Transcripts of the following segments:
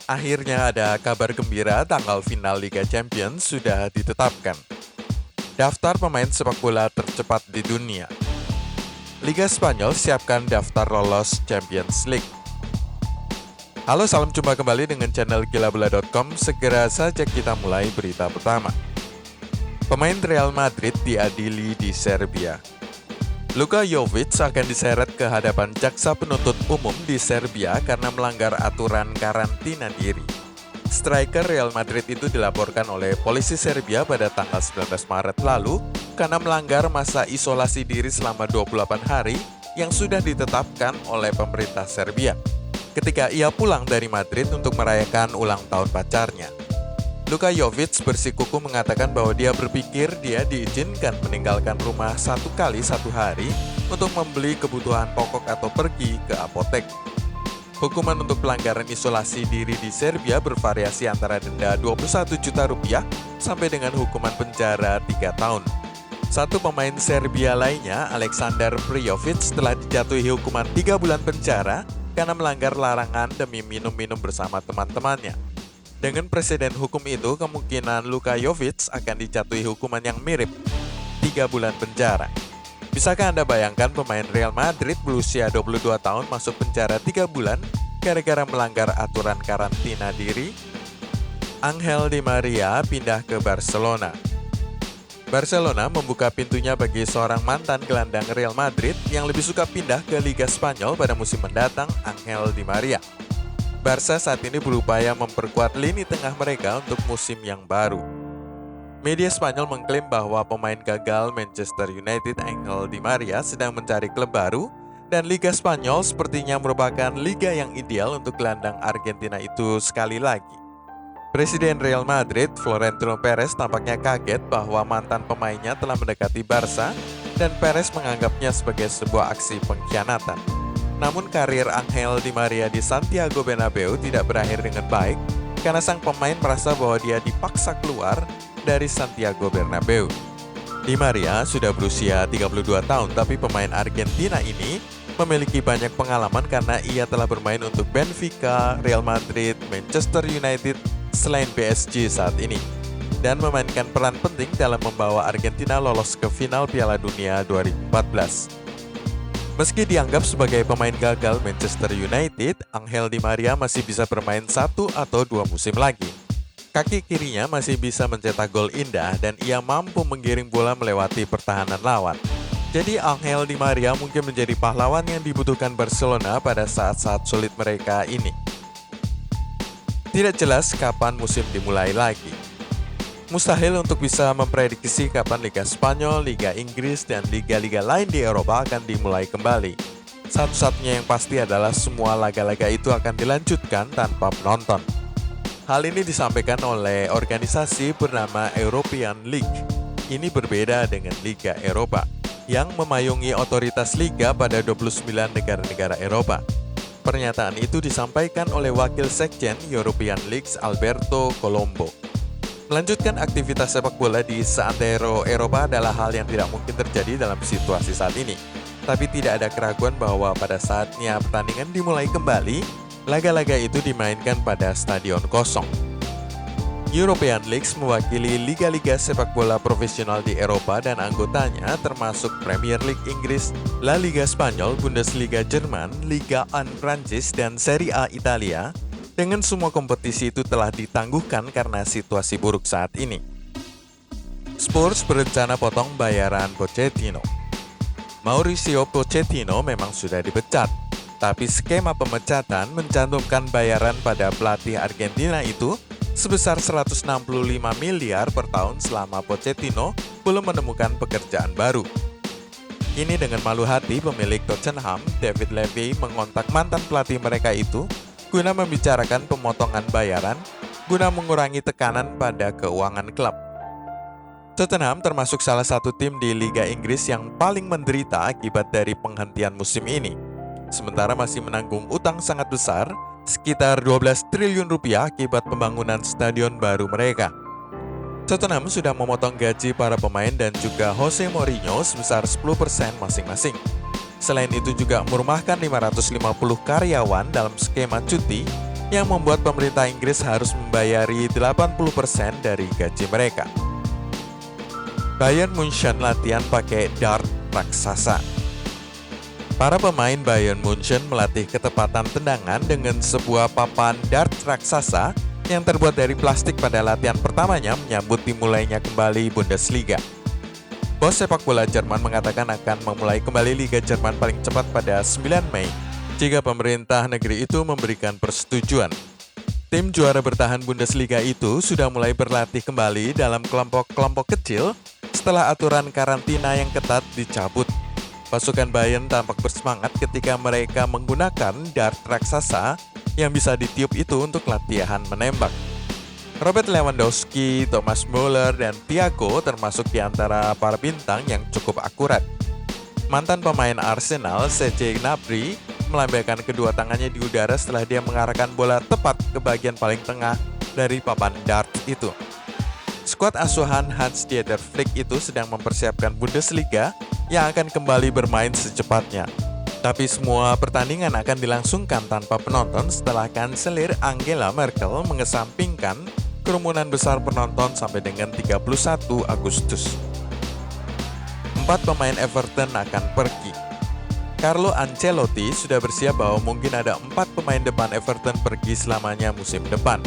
Akhirnya ada kabar gembira, tanggal final Liga Champions sudah ditetapkan. Daftar pemain sepak bola tercepat di dunia. Liga Spanyol siapkan daftar lolos Champions League. Halo, salam jumpa kembali dengan channel gilabola.com. Segera saja kita mulai berita pertama. Pemain Real Madrid diadili di Serbia. Luka Jovic akan diseret ke hadapan jaksa penuntut umum di Serbia karena melanggar aturan karantina diri. Striker Real Madrid itu dilaporkan oleh polisi Serbia pada tanggal 19 Maret lalu karena melanggar masa isolasi diri selama 28 hari yang sudah ditetapkan oleh pemerintah Serbia ketika ia pulang dari Madrid untuk merayakan ulang tahun pacarnya. Luka Jovic bersikukuh mengatakan bahwa dia berpikir dia diizinkan meninggalkan rumah 1 kali 1 hari untuk membeli kebutuhan pokok atau pergi ke apotek. Hukuman untuk pelanggaran isolasi diri di Serbia bervariasi antara denda 21 juta rupiah sampai dengan hukuman penjara 3 tahun. Satu pemain Serbia lainnya, Aleksandar Prijovic, telah dijatuhi hukuman 3 bulan penjara karena melanggar larangan demi minum-minum bersama teman-temannya. Dengan presiden hukum itu, kemungkinan Luka Jovic akan dijatuhi hukuman yang mirip, 3 bulan penjara. Bisakah Anda bayangkan pemain Real Madrid berusia 22 tahun masuk penjara 3 bulan gara-gara melanggar aturan karantina diri? Angel Di Maria pindah ke Barcelona. Barcelona membuka pintunya bagi seorang mantan gelandang Real Madrid yang lebih suka pindah ke Liga Spanyol pada musim mendatang, Angel Di Maria. Barca saat ini berupaya memperkuat lini tengah mereka untuk musim yang baru. Media Spanyol mengklaim bahwa pemain gagal Manchester United Angel Di Maria sedang mencari klub baru dan Liga Spanyol sepertinya merupakan liga yang ideal untuk gelandang Argentina itu sekali lagi. Presiden Real Madrid Florentino Perez tampaknya kaget bahwa mantan pemainnya telah mendekati Barca dan Perez menganggapnya sebagai sebuah aksi pengkhianatan. Namun karir Angel Di Maria di Santiago Bernabeu tidak berakhir dengan baik karena sang pemain merasa bahwa dia dipaksa keluar dari Santiago Bernabeu. Di Maria sudah berusia 32 tahun, tapi pemain Argentina ini memiliki banyak pengalaman karena ia telah bermain untuk Benfica, Real Madrid, Manchester United, selain PSG saat ini, dan memainkan peran penting dalam membawa Argentina lolos ke final Piala Dunia 2014. Meski dianggap sebagai pemain gagal Manchester United, Angel Di Maria masih bisa bermain 1 atau 2 musim lagi. Kaki kirinya masih bisa mencetak gol indah dan ia mampu menggiring bola melewati pertahanan lawan. Jadi Angel Di Maria mungkin menjadi pahlawan yang dibutuhkan Barcelona pada saat-saat sulit mereka ini. Tidak jelas kapan musim dimulai lagi. Mustahil untuk bisa memprediksi kapan Liga Spanyol, Liga Inggris, dan liga-liga lain di Eropa akan dimulai kembali. Satu-satunya yang pasti adalah semua laga-laga itu akan dilanjutkan tanpa penonton. Hal ini disampaikan oleh organisasi bernama European League. Ini berbeda dengan Liga Eropa, yang memayungi otoritas liga pada 29 negara-negara Eropa. Pernyataan itu disampaikan oleh Wakil Sekjen European League Alberto Colombo. Melanjutkan aktivitas sepak bola di seantero Eropa adalah hal yang tidak mungkin terjadi dalam situasi saat ini. Tapi tidak ada keraguan bahwa pada saatnya pertandingan dimulai kembali, laga-laga itu dimainkan pada stadion kosong. European League mewakili liga-liga sepak bola profesional di Eropa dan anggotanya termasuk Premier League Inggris, La Liga Spanyol, Bundesliga Jerman, Liga 1 Prancis, dan Serie A Italia. Dengan semua kompetisi itu telah ditangguhkan karena situasi buruk saat ini. Spurs berencana potong bayaran Pochettino. Mauricio Pochettino memang sudah dipecat, tapi skema pemecatan mencantumkan bayaran pada pelatih Argentina itu sebesar 165 miliar per tahun selama Pochettino belum menemukan pekerjaan baru. Kini dengan malu hati pemilik Tottenham, David Levy, mengontak mantan pelatih mereka itu guna membicarakan pemotongan bayaran, guna mengurangi tekanan pada keuangan klub. Tottenham termasuk salah satu tim di Liga Inggris yang paling menderita akibat dari penghentian musim ini. Sementara masih menanggung utang sangat besar, sekitar 12 triliun rupiah akibat pembangunan stadion baru mereka. Tottenham sudah memotong gaji para pemain dan juga Jose Mourinho sebesar 10% masing-masing. Selain itu juga merumahkan 550 karyawan dalam skema cuti yang membuat pemerintah Inggris harus membayari 80% dari gaji mereka. Bayern Munchen latihan pakai dart raksasa. Para pemain Bayern Munchen melatih ketepatan tendangan dengan sebuah papan dart raksasa yang terbuat dari plastik pada latihan pertamanya menyambut dimulainya kembali Bundesliga. Bos sepak bola Jerman mengatakan akan memulai kembali Liga Jerman paling cepat pada 9 Mei jika pemerintah negeri itu memberikan persetujuan. Tim juara bertahan Bundesliga itu sudah mulai berlatih kembali dalam kelompok-kelompok kecil setelah aturan karantina yang ketat dicabut. Pasukan Bayern tampak bersemangat ketika mereka menggunakan dart raksasa yang bisa ditiup itu untuk latihan menembak. Robert Lewandowski, Thomas Müller, dan Thiago termasuk di antara para bintang yang cukup akurat. Mantan pemain Arsenal, Serge Gnabry, melambaikan kedua tangannya di udara setelah dia mengarahkan bola tepat ke bagian paling tengah dari papan dart itu. Skuad asuhan Hans-Dieter Flick itu sedang mempersiapkan Bundesliga yang akan kembali bermain secepatnya. Tapi semua pertandingan akan dilangsungkan tanpa penonton setelah Kanselir Angela Merkel mengesampingkan kerumunan besar penonton sampai dengan 31 Agustus. 4 pemain Everton akan pergi. Carlo Ancelotti sudah bersiap bahwa mungkin ada 4 pemain depan Everton pergi selamanya musim depan.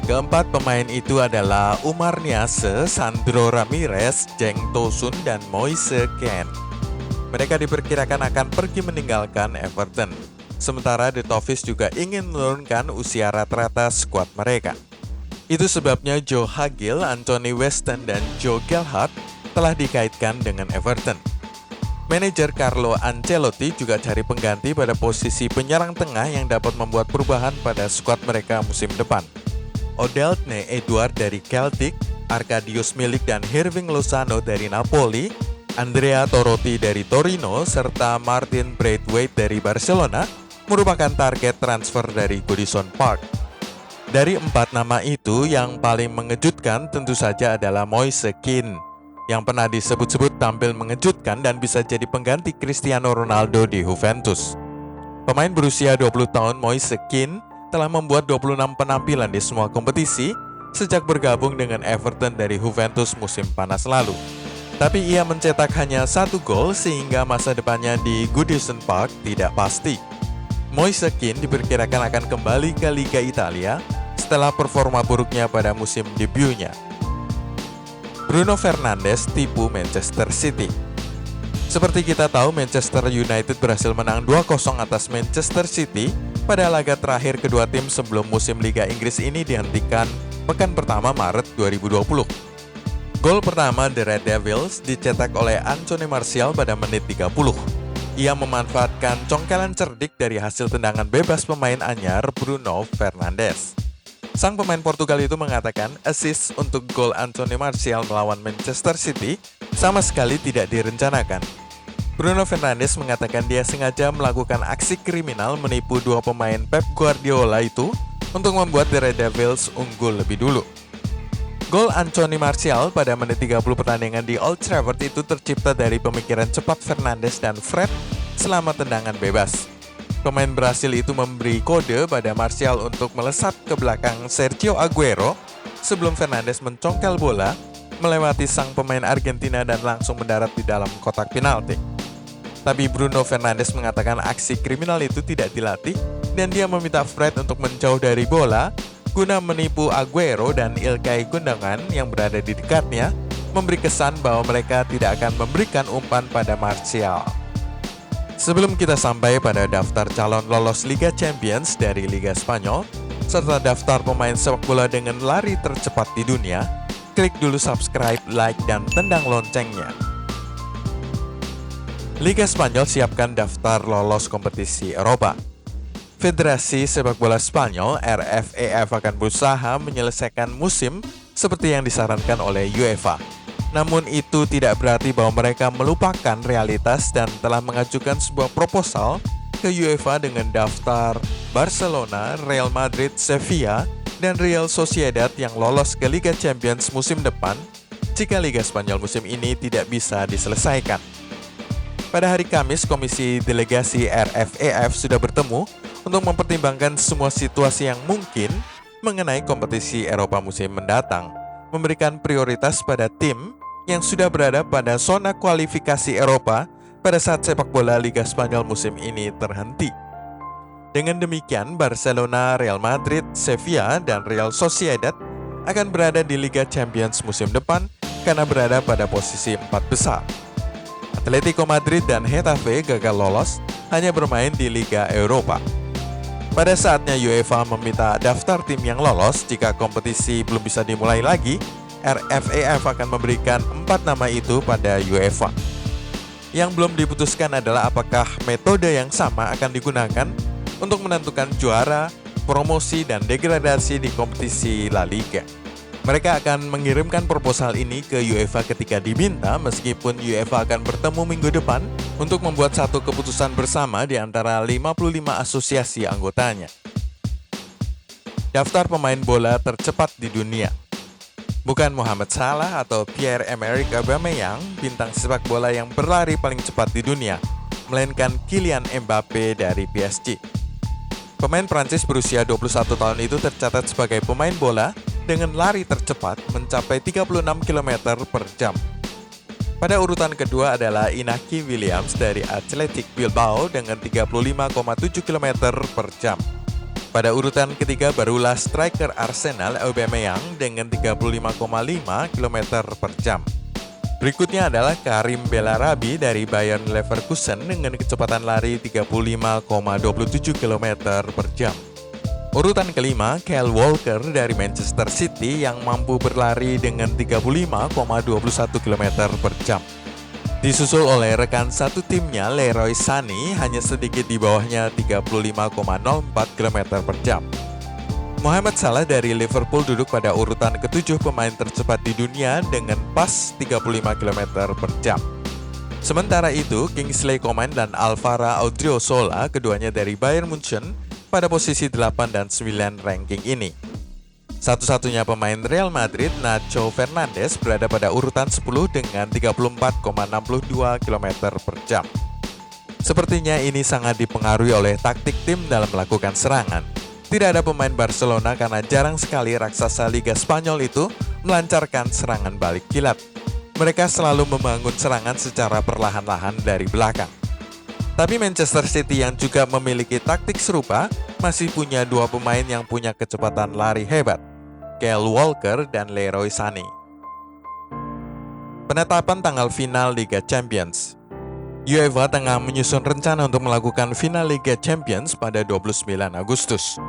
Keempat pemain itu adalah Umar Niasse, Sandro Ramirez, Cenk Tosun, dan Moise Kean. Mereka diperkirakan akan pergi meninggalkan Everton. Sementara The Toffees juga ingin menurunkan usia rata-rata skuad mereka. Itu sebabnya Joe Hagel, Anthony Weston, dan Joe Gelhardt telah dikaitkan dengan Everton. Manajer Carlo Ancelotti juga cari pengganti pada posisi penyerang tengah yang dapat membuat perubahan pada skuad mereka musim depan. Odeldne Edouard dari Celtic, Arkadiusz Milik dan Hirving Lozano dari Napoli, Andrea Torotti dari Torino, serta Martin Braithwaite dari Barcelona merupakan target transfer dari Goodison Park. Dari 4 nama itu, yang paling mengejutkan tentu saja adalah Moise Kean, yang pernah disebut-sebut tampil mengejutkan dan bisa jadi pengganti Cristiano Ronaldo di Juventus. Pemain berusia 20 tahun Moise Kean telah membuat 26 penampilan di semua kompetisi sejak bergabung dengan Everton dari Juventus musim panas lalu. Tapi ia mencetak hanya 1 gol sehingga masa depannya di Goodison Park tidak pasti. Moise Kean diperkirakan akan kembali ke Liga Italia setelah performa buruknya pada musim debutnya. Bruno Fernandes tipu Manchester City. Seperti kita tahu, Manchester United berhasil menang 2-0 atas Manchester City pada laga terakhir kedua tim sebelum musim Liga Inggris ini dihentikan pekan pertama Maret 2020. Gol pertama The Red Devils dicetak oleh Anthony Martial pada menit 30. Ia memanfaatkan congkelan cerdik dari hasil tendangan bebas pemain anyar Bruno Fernandes. Sang pemain Portugal itu mengatakan assist untuk gol Anthony Martial melawan Manchester City sama sekali tidak direncanakan. Bruno Fernandes mengatakan dia sengaja melakukan aksi kriminal menipu 2 pemain Pep Guardiola itu untuk membuat The Red Devils unggul lebih dulu. Gol Anthony Martial pada menit 30 pertandingan di Old Trafford itu tercipta dari pemikiran cepat Fernandes dan Fred selama tendangan bebas. Pemain Brasil itu memberi kode pada Martial untuk melesat ke belakang Sergio Aguero sebelum Fernandes mencongkel bola melewati sang pemain Argentina dan langsung mendarat di dalam kotak penalti. Tapi Bruno Fernandes mengatakan aksi kriminal itu tidak dilatih dan dia meminta Fred untuk menjauh dari bola guna menipu Aguero dan Ilkay Gundogan yang berada di dekatnya, memberi kesan bahwa mereka tidak akan memberikan umpan pada Martial. Sebelum kita sampai pada daftar calon lolos Liga Champions dari Liga Spanyol, serta daftar pemain sepak bola dengan lari tercepat di dunia, klik dulu subscribe, like, dan tendang loncengnya. Liga Spanyol siapkan daftar lolos kompetisi Eropa. Federasi Sepak Bola Spanyol RFEF akan berusaha menyelesaikan musim seperti yang disarankan oleh UEFA. Namun itu tidak berarti bahwa mereka melupakan realitas dan telah mengajukan sebuah proposal ke UEFA dengan daftar Barcelona, Real Madrid, Sevilla, dan Real Sociedad yang lolos ke Liga Champions musim depan jika Liga Spanyol musim ini tidak bisa diselesaikan. Pada hari Kamis, Komisi Delegasi RFEF sudah bertemu untuk mempertimbangkan semua situasi yang mungkin mengenai kompetisi Eropa musim mendatang, memberikan prioritas pada tim yang sudah berada pada zona kualifikasi Eropa pada saat sepak bola Liga Spanyol musim ini terhenti. Dengan demikian, Barcelona, Real Madrid, Sevilla, dan Real Sociedad akan berada di Liga Champions musim depan karena berada pada posisi 4 besar. Atletico Madrid dan Getafe gagal lolos hanya bermain di Liga Eropa. Pada saatnya UEFA meminta daftar tim yang lolos jika kompetisi belum bisa dimulai lagi, RFEF akan memberikan 4 nama itu pada UEFA. Yang belum diputuskan adalah apakah metode yang sama akan digunakan untuk menentukan juara, promosi, dan degradasi di kompetisi La Liga. Mereka akan mengirimkan proposal ini ke UEFA ketika diminta, meskipun UEFA akan bertemu minggu depan untuk membuat satu keputusan bersama di antara 55 asosiasi anggotanya. Daftar pemain bola tercepat di dunia. Bukan Mohamed Salah atau Pierre-Emerick Aubameyang, bintang sepak bola yang berlari paling cepat di dunia, melainkan Kylian Mbappe dari PSG. Pemain Prancis berusia 21 tahun itu tercatat sebagai pemain bola dengan lari tercepat mencapai 36 km per jam. Pada urutan kedua adalah Inaki Williams dari Athletic Bilbao dengan 35,7 km per jam. Pada urutan ketiga barulah striker Arsenal Aubameyang dengan 35,5 km per jam. Berikutnya adalah Karim Bellarabi dari Bayern Leverkusen dengan kecepatan lari 35,27 km per jam. Urutan kelima, Kyle Walker dari Manchester City yang mampu berlari dengan 35,21 km per jam. Disusul oleh rekan satu timnya, Leroy Sané, hanya sedikit di bawahnya 35,04 km per jam. Mohamed Salah dari Liverpool duduk pada urutan ke-7 pemain tercepat di dunia dengan pas 35 km per jam. Sementara itu, Kingsley Coman dan Alvaro Odriozola, keduanya dari Bayern Munchen, pada posisi 8 dan 9 ranking ini. Satu-satunya pemain Real Madrid, Nacho Fernandes, berada pada urutan 10 dengan 34,62 km per jam. Sepertinya ini sangat dipengaruhi oleh taktik tim dalam melakukan serangan. Tidak ada pemain Barcelona karena jarang sekali raksasa Liga Spanyol itu melancarkan serangan balik kilat. Mereka selalu membangun serangan secara perlahan-lahan dari belakang. Tapi Manchester City yang juga memiliki taktik serupa masih punya 2 pemain yang punya kecepatan lari hebat, Kyle Walker dan Leroy Sané. Penetapan tanggal final Liga Champions. UEFA tengah menyusun rencana untuk melakukan final Liga Champions pada 29 Agustus.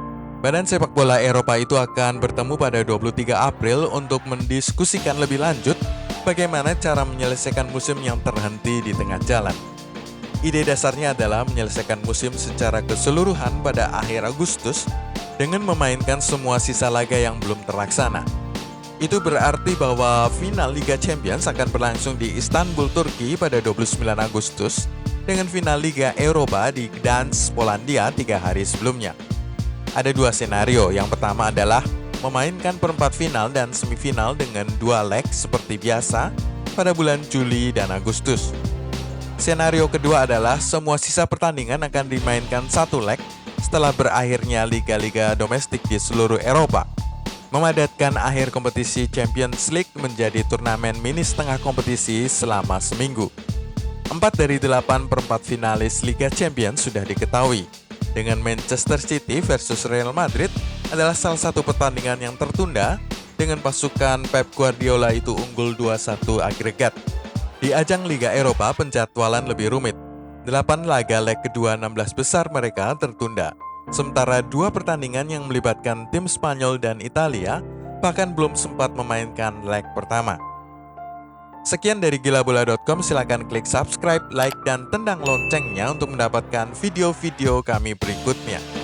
Badan sepak bola Eropa itu akan bertemu pada 23 April untuk mendiskusikan lebih lanjut bagaimana cara menyelesaikan musim yang terhenti di tengah jalan. Ide dasarnya adalah menyelesaikan musim secara keseluruhan pada akhir Agustus dengan memainkan semua sisa laga yang belum terlaksana. Itu berarti bahwa final Liga Champions akan berlangsung di Istanbul, Turki pada 29 Agustus dengan final Liga Eropa di Gdansk, Polandia 3 hari sebelumnya. Ada 2 senario. Yang pertama adalah memainkan perempat final dan semifinal dengan 2 leg seperti biasa pada bulan Juli dan Agustus. Senario kedua adalah semua sisa pertandingan akan dimainkan 1 leg setelah berakhirnya liga-liga domestik di seluruh Eropa, memadatkan akhir kompetisi Champions League menjadi turnamen mini setengah kompetisi selama seminggu. 4 dari 8 perempat finalis Liga Champions sudah diketahui. Dengan Manchester City versus Real Madrid adalah salah satu pertandingan yang tertunda dengan pasukan Pep Guardiola itu unggul 2-1 agregat. Di ajang Liga Eropa penjadwalan lebih rumit. 8 laga leg kedua 16 besar mereka tertunda. Sementara 2 pertandingan yang melibatkan tim Spanyol dan Italia bahkan belum sempat memainkan leg pertama. Sekian dari gilabola.com, silakan klik subscribe, like, dan tendang loncengnya untuk mendapatkan video-video kami berikutnya.